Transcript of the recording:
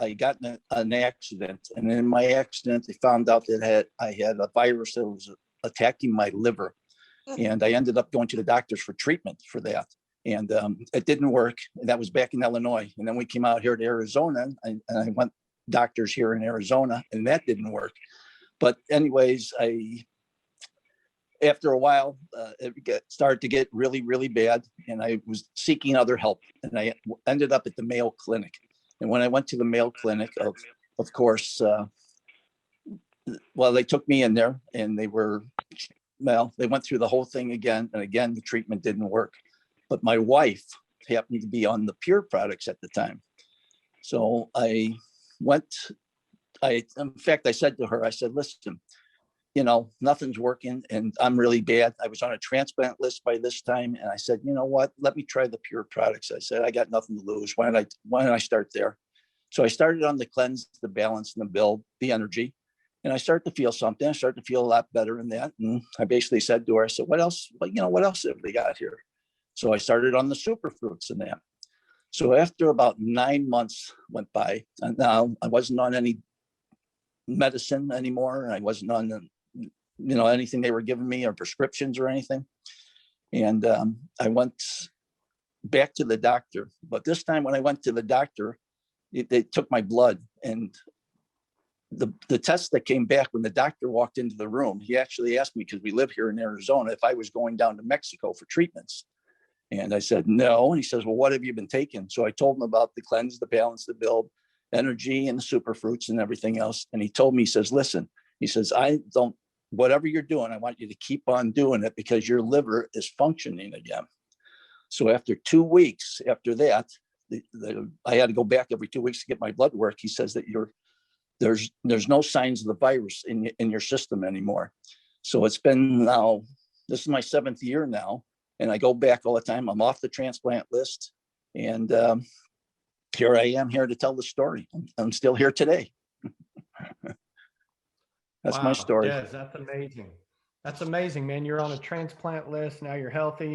I got in an accident, and in my accident, they found out that I had a virus that was attacking my liver, and I ended up going to the doctors for treatment for that, and it didn't work. And that was back in Illinois, and then we came out here to Arizona, and I went doctors here in Arizona, and that didn't work. But anyways, after a while, it started to get really, really bad, and I was seeking other help, and I ended up at the Mayo Clinic. And when I went to the Mayo Clinic, of course, well, they took me in there, and they went through the whole thing again, and again, the treatment didn't work. But my wife happened to be on the Pure products at the time. So in fact, I said to her, I said, listen, nothing's working and I'm really bad. I was on a transplant list by this time. And I said, you know what, let me try the Pure products. I said, I got nothing to lose. Why don't I start there? So I started on the cleanse, the balance, and the build, the energy. And I started to feel something. I started to feel a lot better in that. And I basically said to her, I said, what else have they got here? So I started on the superfruits and that. So after about 9 months went by, and now I wasn't on any medicine anymore. I wasn't on anything they were giving me or prescriptions or anything. And I went back to the doctor. But this time when I went to the doctor, they took my blood, and the test that came back when the doctor walked into the room, he actually asked me, because we live here in Arizona, if I was going down to Mexico for treatments. And I said, no. And he says, well, what have you been taking? So I told him about the cleanse, the balance, the build, energy, and the superfruits and everything else. And he told me, he says, listen, he says, whatever you're doing, I want you to keep on doing it because your liver is functioning again. So after 2 weeks after that, I had to go back every 2 weeks to get my blood work. He says that there's no signs of the virus in your system anymore. So it's been now, this is my 7th year now, and I go back all the time. I'm off the transplant list, and here I am here to tell the story. I'm still here today. That's my story. Des, that's amazing. That's amazing, man. You're on a transplant list. Now you're healthy.